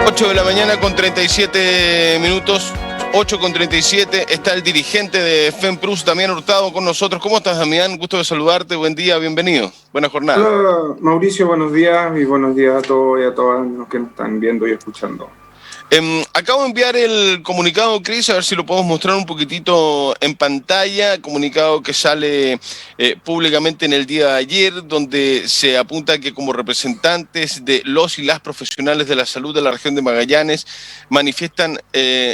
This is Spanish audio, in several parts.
8 de la mañana con 37 minutos, 8 con 37, está el dirigente de FEMPRUS, Damián Hurtado, con nosotros. ¿Cómo estás, Damián? Gusto de saludarte, buen día, bienvenido, buena jornada. Hola, Mauricio, buenos días y buenos días a todos y a todas los que nos están viendo y escuchando. Acabo de enviar el comunicado, Cris, a ver si lo podemos mostrar un poquitito en pantalla, comunicado que sale públicamente en el día de ayer, donde se apunta que como representantes de los y las profesionales de la salud de la región de Magallanes manifiestan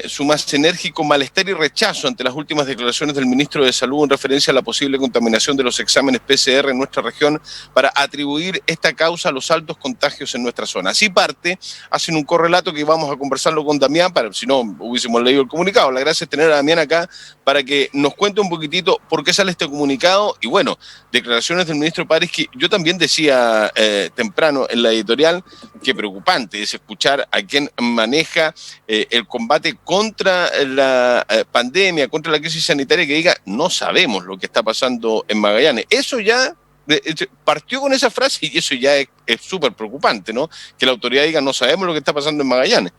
su más enérgico malestar y rechazo ante las últimas declaraciones del ministro de Salud en referencia a la posible contaminación de los exámenes PCR en nuestra región para atribuir esta causa a los altos contagios en nuestra zona. Así parte, hacen un correlato que vamos a conversarlo con Damián, para si no hubiésemos leído el comunicado. La gracia es tener a Damián acá para que nos cuente un poquitito por qué sale este comunicado y bueno, declaraciones del ministro París que yo también decía temprano en la editorial que preocupante es escuchar a quien maneja el combate contra la pandemia, contra la crisis sanitaria, que diga no sabemos lo que está pasando en Magallanes. Eso ya partió con esa frase y eso ya es súper preocupante, ¿no? Que la autoridad diga no sabemos lo que está pasando en Magallanes.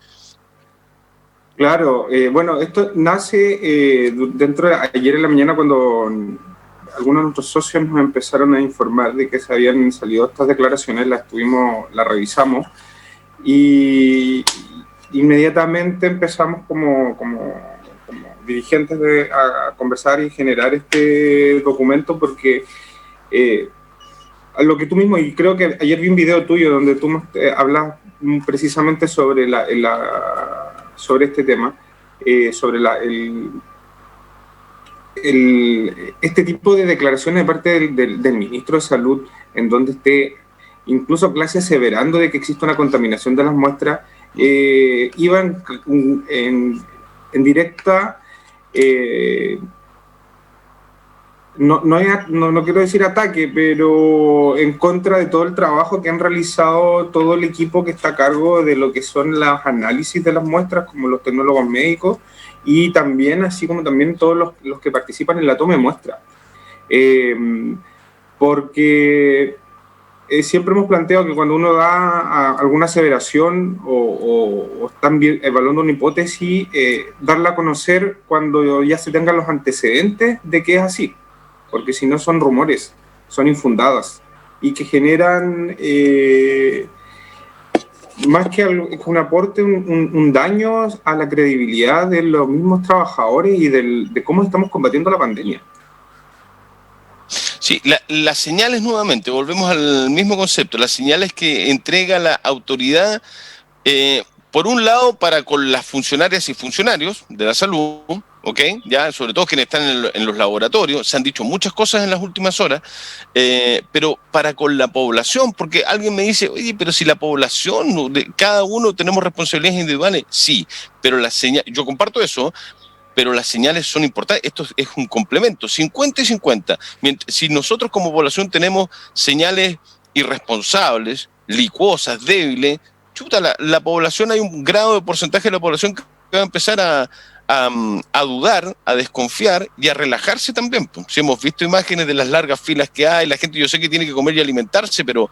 Claro, bueno, esto nace dentro de ayer en la mañana cuando algunos de nuestros socios nos empezaron a informar de que se habían salido estas declaraciones, las revisamos y inmediatamente empezamos como dirigentes a conversar y generar este documento porque lo que tú mismo, y creo que ayer vi un video tuyo donde tú hablas precisamente sobre sobre este tema, sobre este tipo de declaraciones de parte del ministro de Salud, en donde esté incluso casi aseverando de que existe una contaminación de las muestras, iban en directa, no quiero decir ataque, pero en contra de todo el trabajo que han realizado todo el equipo que está a cargo de lo que son los análisis de las muestras, como los tecnólogos médicos, y también, así como también todos los que participan en la toma de muestras. Porque siempre hemos planteado que cuando uno da alguna aseveración o están evaluando una hipótesis, darla a conocer cuando ya se tengan los antecedentes de que es así. Porque si no son rumores, son infundadas y que generan, más que un aporte, un daño a la credibilidad de los mismos trabajadores y de cómo estamos combatiendo la pandemia. Sí, las señales nuevamente, volvemos al mismo concepto, las señales que entrega la autoridad, por un lado para con las funcionarias y funcionarios de la salud, ¿ok? Ya, sobre todo quienes están en los laboratorios, se han dicho muchas cosas en las últimas horas, pero para con la población, porque alguien me dice, oye, pero si la población, cada uno tenemos responsabilidades individuales, sí, pero yo comparto eso, pero las señales son importantes, esto es un complemento, 50 y 50. Si nosotros como población tenemos señales irresponsables, licuosas, débiles, chuta, la población, hay un grado de porcentaje de la población que va a empezar a dudar, a desconfiar y a relajarse también. Si hemos visto imágenes de las largas filas que hay, la gente yo sé que tiene que comer y alimentarse, pero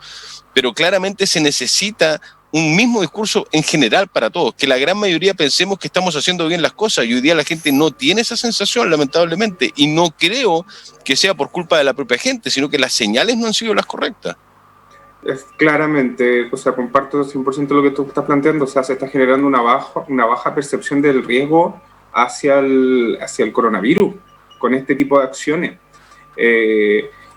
claramente se necesita un mismo discurso en general para todos, que la gran mayoría pensemos que estamos haciendo bien las cosas y hoy día la gente no tiene esa sensación, lamentablemente, y no creo que sea por culpa de la propia gente, sino que las señales no han sido las correctas. Claramente, o sea, comparto 100% lo que tú estás planteando, o sea, se está generando una baja percepción del riesgo hacia el coronavirus con este tipo de acciones.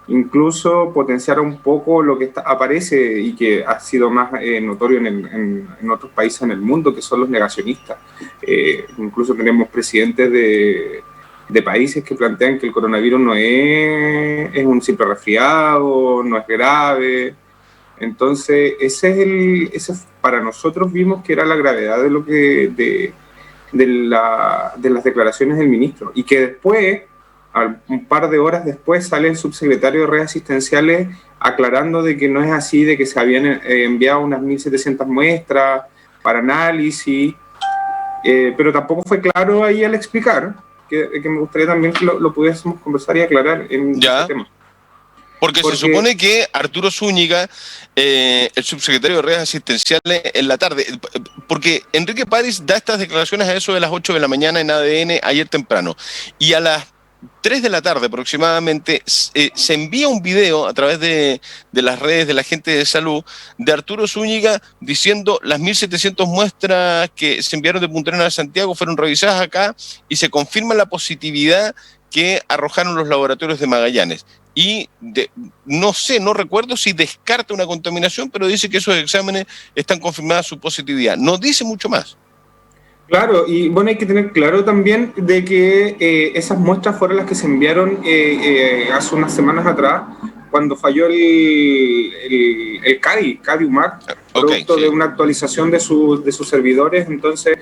Incluso potenciar un poco lo que aparece y que ha sido más notorio en otros países en el mundo, que son los negacionistas. Incluso tenemos presidentes de países que plantean que el coronavirus no es un simple resfriado, no es grave. Entonces, ese para nosotros vimos que era la gravedad de lo que de las declaraciones del ministro, y que después, un par de horas después, sale el subsecretario de redes asistenciales aclarando de que no es así, de que se habían enviado unas 1.700 muestras para análisis, pero tampoco fue claro ahí al explicar, que me gustaría también que lo pudiésemos conversar y aclarar en este tema. Porque se supone que Arturo Zúñiga, el subsecretario de redes asistenciales, en la tarde, porque Enrique París da estas declaraciones a eso de las 8 de la mañana en ADN ayer temprano, y a las 3 de la tarde aproximadamente se envía un video a través de las redes de la gente de salud de Arturo Zúñiga diciendo las 1.700 muestras que se enviaron de Punta Arenas a Santiago fueron revisadas acá y se confirma la positividad que arrojaron los laboratorios de Magallanes. Y no recuerdo si descarta una contaminación, pero dice que esos exámenes están confirmadas su positividad. No dice mucho más. Claro, y bueno, hay que tener claro también de que esas muestras fueron las que se enviaron hace unas semanas atrás, cuando falló el CADI UMAC, producto de una actualización de sus servidores. Entonces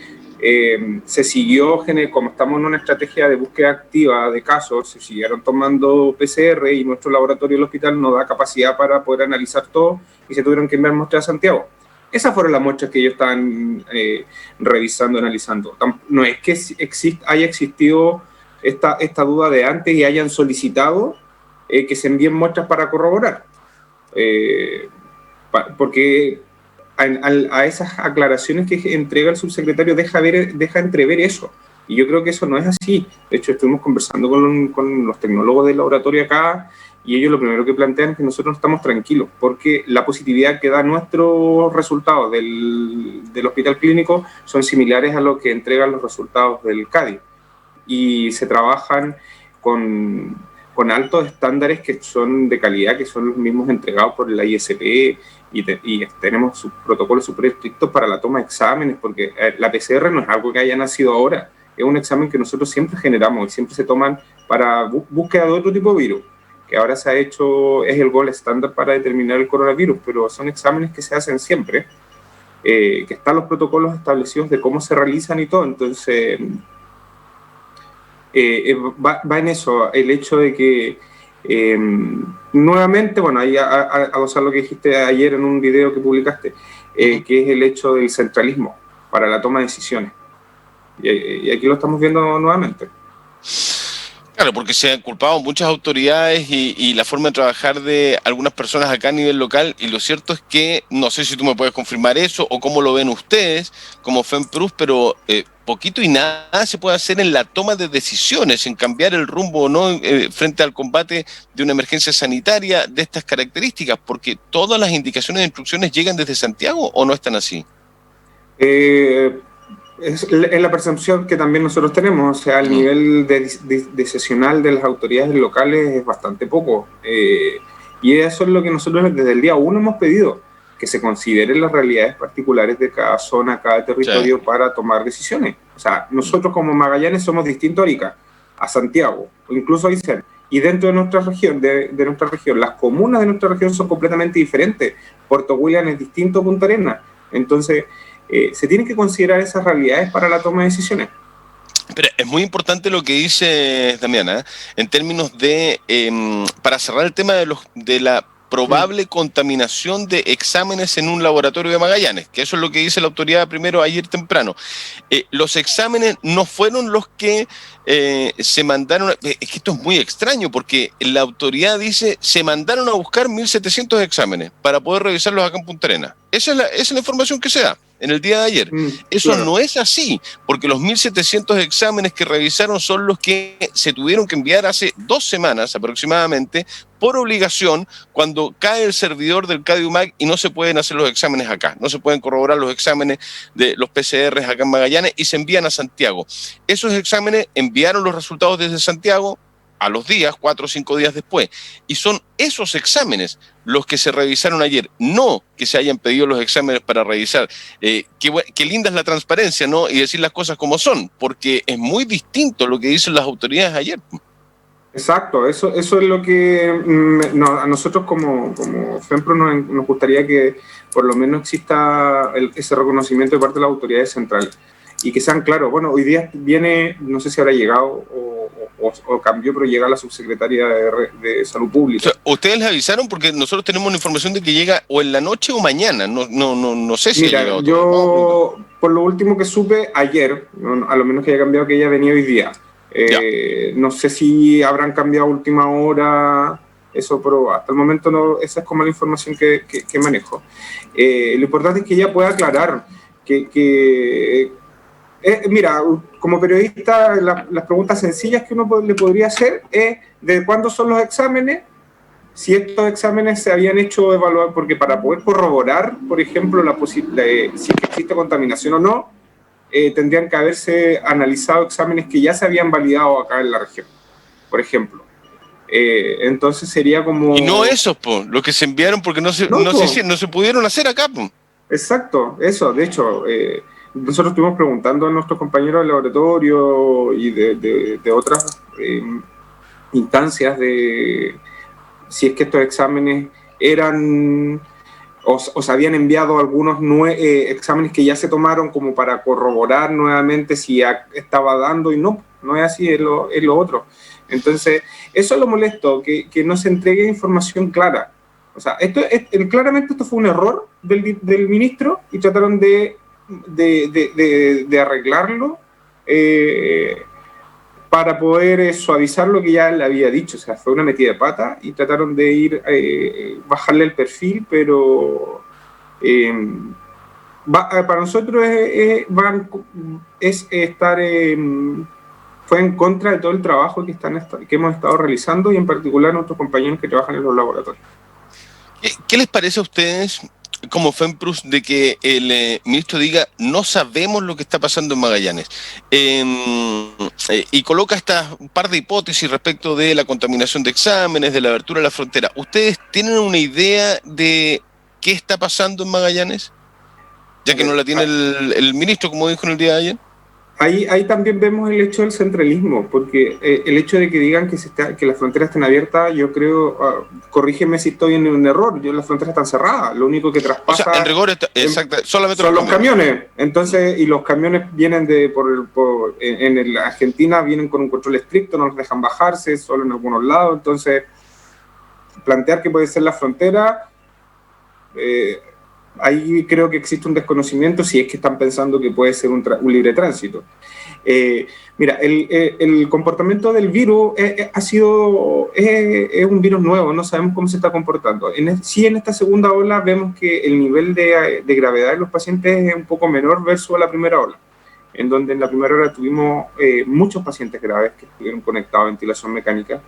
se siguió, como estamos en una estrategia de búsqueda activa de casos, se siguieron tomando PCR y nuestro laboratorio del hospital no da capacidad para poder analizar todo y se tuvieron que enviar muestras a Santiago. Esas fueron las muestras que ellos estaban revisando, analizando. No es que haya existido esta duda de antes y hayan solicitado que se envíen muestras para corroborar. Porque a esas aclaraciones que entrega el subsecretario deja entrever eso. Y yo creo que eso no es así. De hecho, estuvimos conversando con los tecnólogos del laboratorio acá, y ellos lo primero que plantean es que nosotros no estamos tranquilos, porque la positividad que da nuestros resultados del hospital clínico son similares a lo que entregan los resultados del CADI. Y se trabajan con altos estándares que son de calidad, que son los mismos entregados por la ISP, y tenemos sus protocolos súper estrictos para la toma de exámenes, porque la PCR no es algo que haya nacido ahora, es un examen que nosotros siempre generamos y siempre se toman para búsqueda de otro tipo de virus, que ahora se ha hecho, es el gold estándar para determinar el coronavirus, pero son exámenes que se hacen siempre, que están los protocolos establecidos de cómo se realizan y todo. Entonces va en eso, el hecho de que nuevamente, bueno, ahí a gozar lo que dijiste ayer en un video que publicaste, que es el hecho del centralismo para la toma de decisiones, y aquí lo estamos viendo nuevamente. Claro, porque se han culpado muchas autoridades y la forma de trabajar de algunas personas acá a nivel local, y lo cierto es que, no sé si tú me puedes confirmar eso o cómo lo ven ustedes como FEMPRUS, pero poquito y nada se puede hacer en la toma de decisiones, en cambiar el rumbo o no frente al combate de una emergencia sanitaria de estas características, porque todas las indicaciones e instrucciones llegan desde Santiago, ¿o no están así? Es la percepción que también nosotros tenemos, o sea, el nivel decisional de las autoridades locales es bastante poco, y eso es lo que nosotros desde el día 1 hemos pedido, que se consideren las realidades particulares de cada zona, cada territorio, para tomar decisiones. O sea, nosotros como Magallanes somos distintos a Arica, a Santiago, o incluso a Aysén, y dentro de nuestra región, las comunas de nuestra región son completamente diferentes. Puerto William es distinto a Punta Arenas. Entonces se tienen que considerar esas realidades para la toma de decisiones. Pero es muy importante lo que dice Damiana, en términos de, para cerrar el tema de la probable contaminación de exámenes en un laboratorio de Magallanes, que eso es lo que dice la autoridad primero ayer temprano. Los exámenes no fueron los que se mandaron, es que esto es muy extraño, porque la autoridad dice se mandaron a buscar 1.700 exámenes para poder revisarlos acá en Punta Arenas. Esa es la información que se da en el día de ayer. Eso no es así, porque los 1.700 exámenes que revisaron son los que se tuvieron que enviar hace 2 semanas aproximadamente, por obligación, cuando cae el servidor del CADI UMAC y no se pueden hacer los exámenes acá, no se pueden corroborar los exámenes de los PCRs acá en Magallanes, y se envían a Santiago. Esos exámenes enviaron los resultados desde Santiago a los días, 4 o 5 días después, y son esos exámenes los que se revisaron ayer, no que se hayan pedido los exámenes para revisar. Qué linda es la transparencia, ¿no? Y decir las cosas como son, porque es muy distinto lo que dicen las autoridades ayer. Exacto, eso es lo que a nosotros como FEMPRO nos gustaría que por lo menos exista ese reconocimiento de parte de las autoridades centrales, y que sean claros. Bueno, hoy día viene, no sé si habrá llegado o cambió, pero llega la subsecretaria de Salud Pública. O sea, ¿ustedes les avisaron? Porque nosotros tenemos la información de que llega o en la noche o mañana, no sé si Mira, ha llegado. Yo, por lo último que supe ayer, a lo menos que haya cambiado, que ella venía hoy día. No sé si habrán cambiado a última hora Eso, pero hasta el momento no, esa es como la información que manejo. Lo importante es que ella pueda aclarar mira, como periodista, las preguntas sencillas que uno le podría hacer es ¿de cuándo son los exámenes? Si estos exámenes se habían hecho evaluar, porque para poder corroborar, por ejemplo, si existe contaminación o no, tendrían que haberse analizado exámenes que ya se habían validado acá en la región, por ejemplo. Entonces sería como... Y no esos, po, los que se enviaron porque no se pudieron hacer acá, po. Exacto, eso. De hecho, nosotros estuvimos preguntando a nuestros compañeros del laboratorio y de otras instancias de si es que estos exámenes eran o se habían enviado algunos exámenes que ya se tomaron como para corroborar nuevamente si estaba dando, y no es así, es lo otro. Entonces, eso es lo molesto, que no se entregue información clara. O sea, claramente esto fue un error del ministro y trataron de arreglarlo para poder suavizar lo que ya le había dicho. O sea, fue una metida de pata y trataron de bajarle el perfil, pero para nosotros fue en contra de todo el trabajo que hemos estado realizando y en particular nuestros compañeros que trabajan en los laboratorios. ¿Qué les parece a ustedes como FEMPRUS de que el ministro diga no sabemos lo que está pasando en Magallanes? Y coloca un par de hipótesis respecto de la contaminación de exámenes, de la abertura de la frontera. ¿Ustedes tienen una idea de qué está pasando en Magallanes? Ya que no la tiene el ministro, como dijo en el día de ayer. Ahí también vemos el hecho del centralismo, porque el hecho de que digan que las fronteras están abiertas, yo creo, corrígeme si estoy en un error, las fronteras están cerradas, lo único que traspasa... O sea, en rigor, solamente son los camiones. Entonces, y los camiones vienen en la Argentina vienen con un control estricto, no los dejan bajarse, solo en algunos lados, entonces, plantear que puede ser la frontera... ahí creo que existe un desconocimiento si es que están pensando que puede ser un libre tránsito. Mira, el comportamiento del virus es un virus nuevo, no sabemos cómo se está comportando. Sí, en esta segunda ola vemos que el nivel de gravedad de los pacientes es un poco menor versus la primera ola, en donde en la primera ola tuvimos muchos pacientes graves que estuvieron conectados a ventilación mecánica.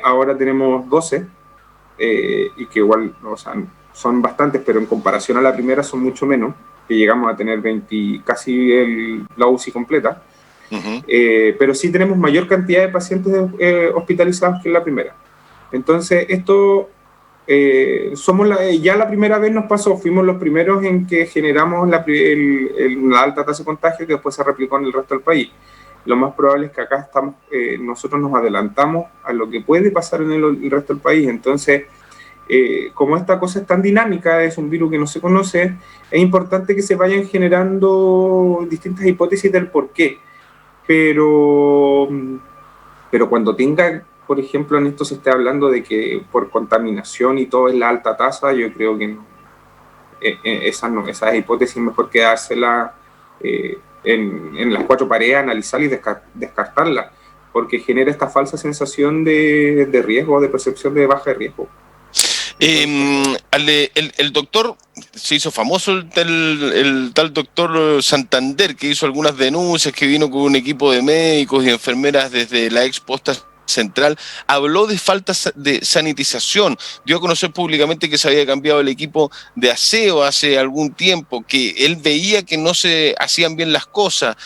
Ahora tenemos 12, y que igual, o sea, son bastantes, pero en comparación a la primera son mucho menos, que llegamos a tener 20, casi la UCI completa. Uh-huh. Pero sí tenemos mayor cantidad de pacientes hospitalizados que en la primera. Entonces, esto, ya la primera vez nos pasó, fuimos los primeros en que generamos la alta tasa de contagio que después se replicó en el resto del país. Lo más probable es que acá nosotros nos adelantamos a lo que puede pasar en el resto del país. Entonces, como esta cosa es tan dinámica, es un virus que no se conoce, es importante que se vayan generando distintas hipótesis del por qué. Pero cuando por ejemplo, en esto se esté hablando de que por contaminación y todo es la alta tasa, yo creo que no. Esas hipótesis mejor quedárselas en las cuatro paredes, analizarlas y descartarlas, porque genera esta falsa sensación de riesgo, de percepción de baja de riesgo. El doctor, se hizo famoso el tal doctor Santander, que hizo algunas denuncias, que vino con un equipo de médicos y enfermeras desde la ex posta central, habló de falta de sanitización, dio a conocer públicamente que se había cambiado el equipo de aseo hace algún tiempo, que él veía que no se hacían bien las cosas.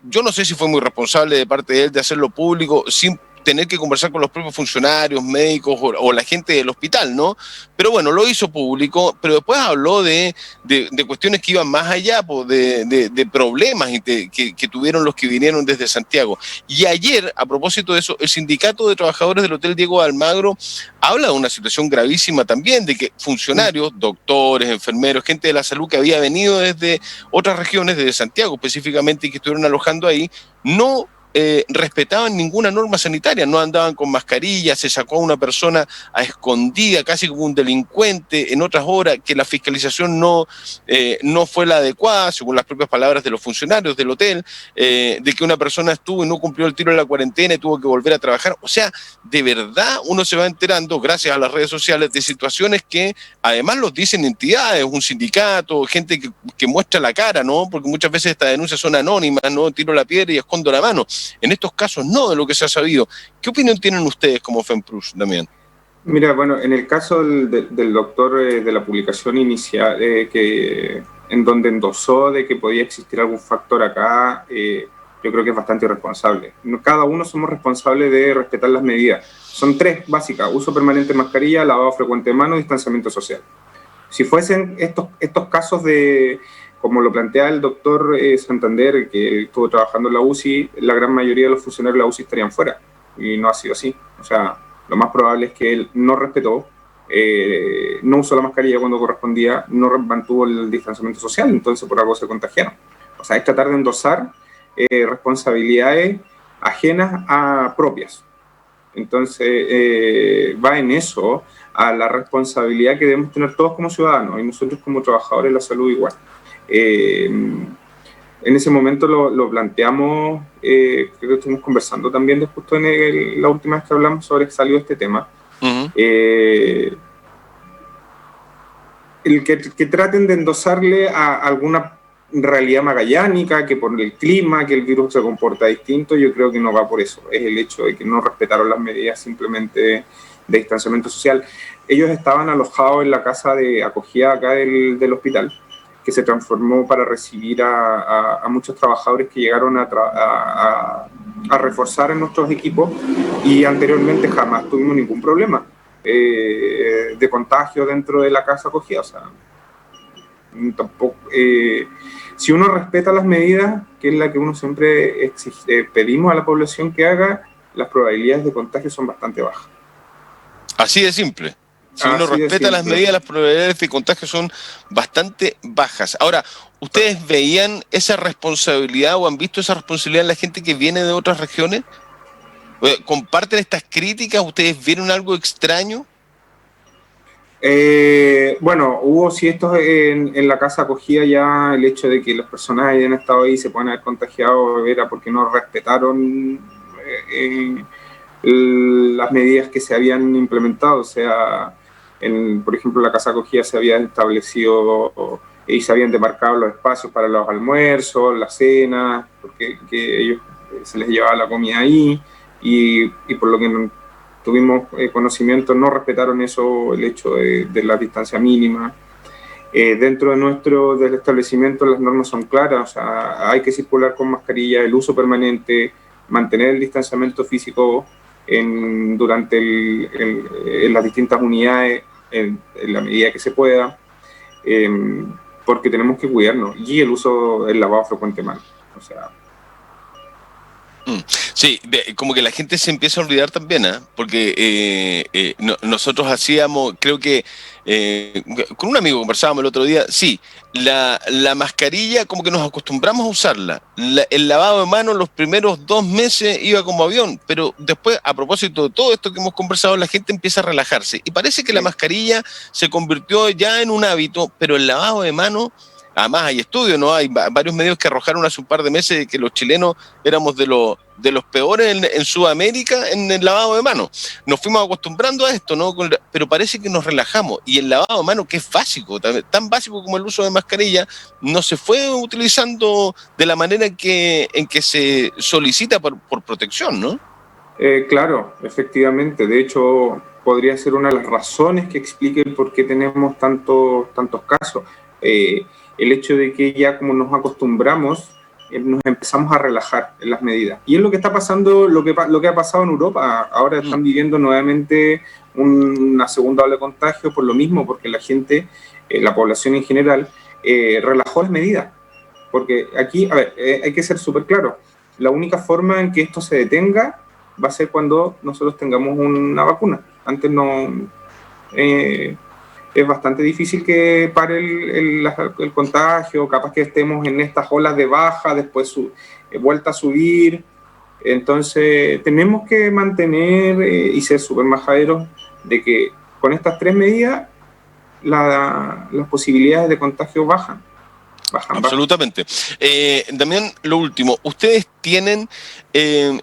Yo no sé si fue muy responsable de parte de él de hacerlo público sin tener que conversar con los propios funcionarios, médicos o la gente del hospital, ¿no? Pero bueno, lo hizo público, pero después habló de cuestiones que iban más allá, de problemas que tuvieron los que vinieron desde Santiago. Y ayer, a propósito de eso, el Sindicato de Trabajadores del Hotel Diego de Almagro habla de una situación gravísima también, de que funcionarios, doctores, enfermeros, gente de la salud que había venido desde otras regiones, desde Santiago específicamente, y que estuvieron alojando ahí, no respetaban ninguna norma sanitaria, no andaban con mascarilla, se sacó a una persona a escondida, casi como un delincuente, en otras horas, que la fiscalización no fue la adecuada, según las propias palabras de los funcionarios del hotel, de que una persona estuvo y no cumplió el tiro de la cuarentena y tuvo que volver a trabajar. O sea, de verdad uno se va enterando, gracias a las redes sociales, de situaciones que además los dicen entidades, un sindicato, gente que muestra la cara, ¿no? Porque muchas veces estas denuncias son anónimas, ¿no? Tiro la piedra y escondo la mano. En estos casos no, de lo que se ha sabido. ¿Qué opinión tienen ustedes como FEMPRUS, Damián? Mira, bueno, en el caso del doctor de la publicación inicial, en donde endosó de que podía existir algún factor acá, yo creo que es bastante irresponsable. Cada uno somos responsables de respetar las medidas. Son 3 básicas: uso permanente de mascarilla, lavado frecuente de manos, distanciamiento social. Si fuesen estos casos de, como lo plantea el doctor Santander, que estuvo trabajando en la UCI, la gran mayoría de los funcionarios de la UCI estarían fuera, y no ha sido así. O sea, lo más probable es que él no respetó, no usó la mascarilla cuando correspondía, no mantuvo el distanciamiento social, entonces por algo se contagiaron. O sea, es tratar de endosar responsabilidades ajenas a propias. Entonces, va en eso, a la responsabilidad que debemos tener todos como ciudadanos, y nosotros como trabajadores de la salud igual. En ese momento lo planteamos, creo que estuvimos conversando también justo la última vez que hablamos sobre que salió este tema. Uh-huh. El que traten de endosarle a alguna realidad magallánica, que por el clima, que el virus se comporta distinto, yo creo que no va por eso. Es el hecho de que no respetaron las medidas simplemente de distanciamiento social. Ellos estaban alojados en la casa de acogida acá del hospital, que se transformó para recibir a muchos trabajadores que llegaron a reforzar en nuestros equipos, y anteriormente jamás tuvimos ningún problema de contagio dentro de la casa acogida. O sea, tampoco, si uno respeta las medidas, que es la que uno siempre pedimos a la población que haga, las probabilidades de contagio son bastante bajas. Así de simple. Si uno respeta las medidas, las probabilidades de contagio son bastante bajas. Ahora, ¿ustedes veían esa responsabilidad o han visto esa responsabilidad en la gente que viene de otras regiones? ¿Comparten estas críticas? ¿Ustedes vieron algo extraño? Bueno, hubo esto en la casa acogida, ya el hecho de que las personas hayan estado ahí se puedan haber contagiado era porque no respetaron las medidas que se habían implementado. O sea, por ejemplo, la casa acogida se había establecido y se habían demarcado los espacios para los almuerzos, las cenas, porque ellos se les llevaba la comida ahí, y por lo que tuvimos conocimiento, no respetaron eso, el hecho de la distancia mínima. Dentro del establecimiento las normas son claras, o sea, hay que circular con mascarilla, el uso permanente, mantener el distanciamiento físico durante en las distintas unidades en la medida que se pueda, porque tenemos que cuidarnos, y el lavado frecuente de manos. O sea, sí, como que la gente se empieza a olvidar también, porque nosotros hacíamos, creo que con un amigo conversábamos el otro día, sí, la mascarilla como que nos acostumbramos a usarla, el lavado de manos los primeros 2 meses iba como avión, pero después, a propósito de todo esto que hemos conversado, la gente empieza a relajarse, y parece que la mascarilla se convirtió ya en un hábito, pero el lavado de manos, además hay estudios, ¿no? Hay varios medios que arrojaron hace un par de meses que los chilenos éramos de los peores en Sudamérica en el lavado de manos. Nos fuimos acostumbrando a esto, ¿no? Pero parece que nos relajamos. Y el lavado de manos, que es básico, tan básico como el uso de mascarilla, no se fue utilizando de la manera en que se solicita por protección, ¿no? Claro, efectivamente. De hecho, podría ser una de las razones que explique por qué tenemos tantos casos. El hecho de que ya como nos acostumbramos, nos empezamos a relajar en las medidas. Y es lo que está pasando, lo que ha pasado en Europa. Ahora están viviendo nuevamente una segunda ola de contagio por lo mismo, porque la gente, la población en general, relajó las medidas. Porque aquí, a ver, hay que ser súper claro. La única forma en que esto se detenga va a ser cuando nosotros tengamos una vacuna. Antes no... es bastante difícil que pare el contagio, capaz que estemos en estas olas de baja, después vuelta a subir, Entonces, tenemos que mantener y ser súper majaderos de que con estas 3 medidas las posibilidades de contagio bajan. Absolutamente. Damián, lo último, ustedes tienen,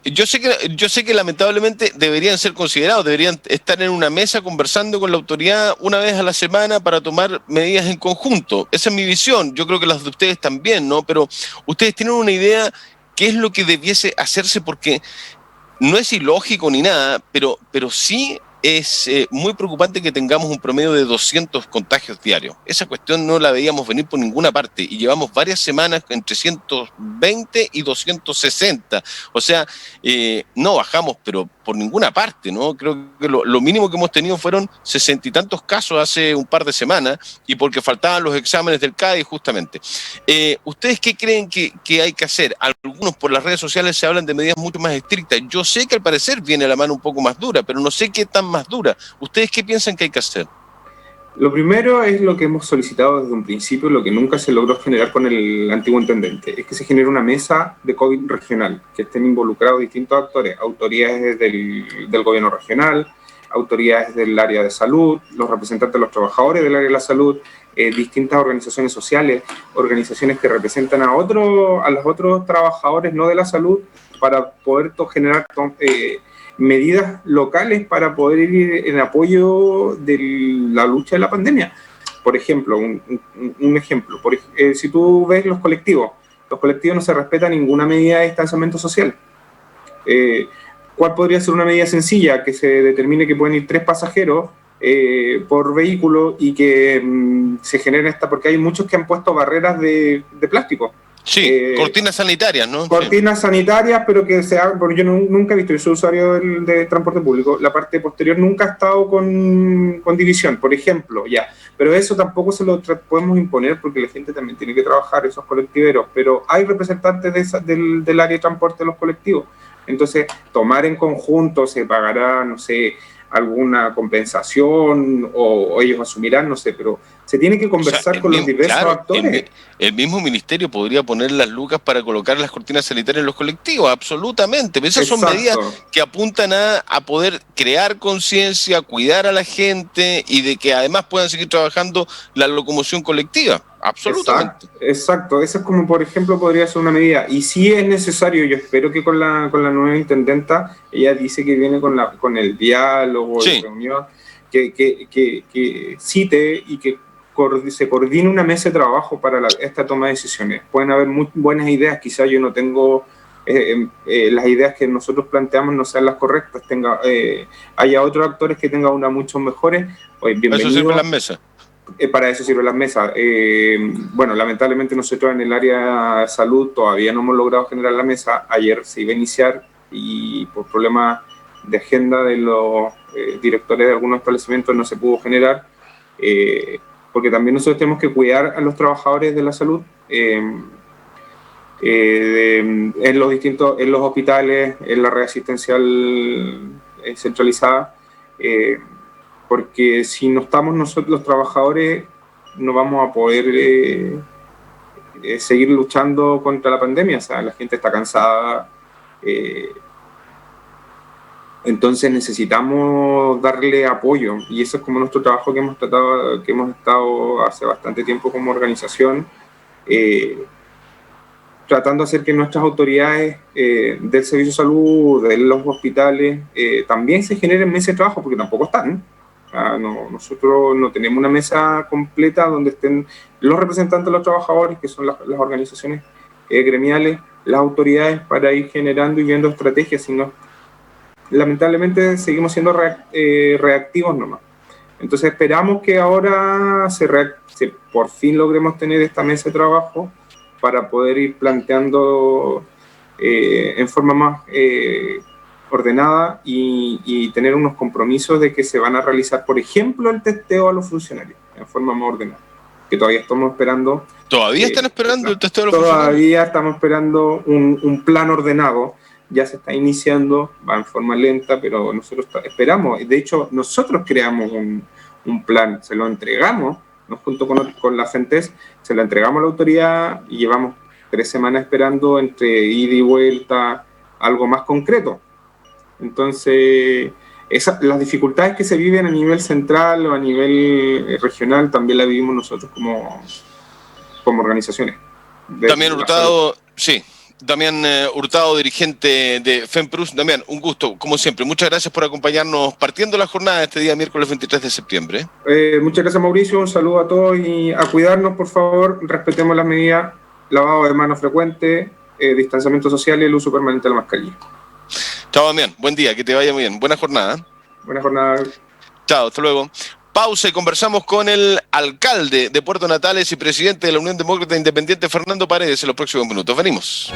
yo sé que lamentablemente deberían ser considerados, deberían estar en una mesa conversando con la autoridad una vez a la semana para tomar medidas en conjunto. Esa es mi visión, yo creo que las de ustedes también, ¿no? Pero ustedes tienen una idea qué es lo que debiese hacerse, porque no es ilógico ni nada, pero sí es muy preocupante que tengamos un promedio de 200 contagios diarios. Esa cuestión no la veíamos venir por ninguna parte y llevamos varias semanas entre 120 y 260. O sea, no bajamos, pero por ninguna parte, ¿no? Creo que lo mínimo que hemos tenido fueron 60 y tantos casos hace un par de semanas y porque faltaban los exámenes del CADE justamente. ¿Ustedes qué creen que hay que hacer? Algunos por las redes sociales se hablan de medidas mucho más estrictas. Yo sé que al parecer viene la mano un poco más dura, pero no sé qué tan más dura. ¿Ustedes qué piensan que hay que hacer? Lo primero es lo que hemos solicitado desde un principio, lo que nunca se logró generar con el antiguo intendente, es que se genere una mesa de COVID regional, que estén involucrados distintos actores, autoridades del gobierno regional, autoridades del área de salud, los representantes de los trabajadores del área de la salud, distintas organizaciones sociales, organizaciones que representan a los otros trabajadores no de la salud, para poder generar medidas locales para poder ir en apoyo de la lucha de la pandemia. Por ejemplo, un ejemplo, si tú ves los colectivos no se respeta ninguna medida de distanciamiento social. ¿Cuál podría ser una medida sencilla? Que se determine que pueden ir 3 pasajeros por vehículo y que se genere porque hay muchos que han puesto barreras de plástico. Sí, cortinas sanitarias, ¿no? Cortinas sanitarias, pero que porque yo nunca he visto, yo soy usuario de transporte público, la parte posterior nunca ha estado con división, por ejemplo, ya. Pero eso tampoco se lo podemos imponer porque la gente también tiene que trabajar, esos colectiveros, pero hay representantes del área de transporte de los colectivos. Entonces, tomar en conjunto, se pagará, no sé, alguna compensación o ellos asumirán, no sé, pero se tiene que conversar con los diversos actores. El mismo ministerio podría poner las lucas para colocar las cortinas sanitarias en los colectivos, absolutamente. Pero esas son medidas que apuntan a poder crear conciencia, cuidar a la gente y de que además puedan seguir trabajando la locomoción colectiva. Absolutamente. Exacto. Esa es como, por ejemplo, podría ser una medida. Y si es necesario, yo espero que con la nueva intendenta, ella dice que viene con el diálogo, sí, reunión, que cite y que se coordine una mesa de trabajo para esta toma de decisiones. Pueden haber muy buenas ideas, quizás yo no tengo las ideas que nosotros planteamos no sean las correctas, haya otros actores que tengan unas mucho mejores. Para eso sirven las mesas. Para eso sirven las mesas. Bueno, lamentablemente nosotros en el área de salud todavía no hemos logrado generar la mesa. Ayer se iba a iniciar y por problemas de agenda de los directores de algunos establecimientos no se pudo generar, porque también nosotros tenemos que cuidar a los trabajadores de la salud en los hospitales, en la red asistencial centralizada, porque si no estamos nosotros los trabajadores no vamos a poder seguir luchando contra la pandemia. O sea, la gente está cansada, entonces necesitamos darle apoyo y eso es como nuestro trabajo que hemos estado hace bastante tiempo como organización, tratando de hacer que nuestras autoridades del servicio de salud, de los hospitales, también se generen mesas de trabajo, porque tampoco están. Nosotros no tenemos una mesa completa donde estén los representantes de los trabajadores, que son las organizaciones gremiales, las autoridades, para ir generando y viendo estrategias, sino lamentablemente seguimos siendo reactivos nomás. Entonces esperamos que ahora por fin logremos tener esta mesa de trabajo para poder ir planteando en forma más ordenada y tener unos compromisos de que se van a realizar, por ejemplo, el testeo a los funcionarios en forma más ordenada, que todavía estamos esperando. ¿Todavía están esperando el testeo a los funcionarios? Todavía estamos esperando un plan ordenado. Ya se está iniciando, va en forma lenta, pero nosotros esperamos. De hecho, nosotros creamos un plan, se lo entregamos, junto con la FENTES, se lo entregamos a la autoridad y llevamos 3 semanas esperando entre ida y vuelta, algo más concreto. Entonces, las dificultades que se viven a nivel central o a nivel regional también las vivimos nosotros como organizaciones. Damián Hurtado, sí. Damián Hurtado, dirigente de FEMPRUS. Damián, un gusto, como siempre. Muchas gracias por acompañarnos partiendo la jornada este día miércoles 23 de septiembre. Muchas gracias, Mauricio. Un saludo a todos y a cuidarnos, por favor. Respetemos las medidas, lavado de manos frecuente, distanciamiento social y el uso permanente de la mascarilla. Chao, Damián. Buen día, que te vaya muy bien. Buena jornada. Buena jornada. Chao, hasta luego. Pausa y conversamos con el alcalde de Puerto Natales y presidente de la Unión Demócrata Independiente, Fernando Paredes, en los próximos minutos. Venimos.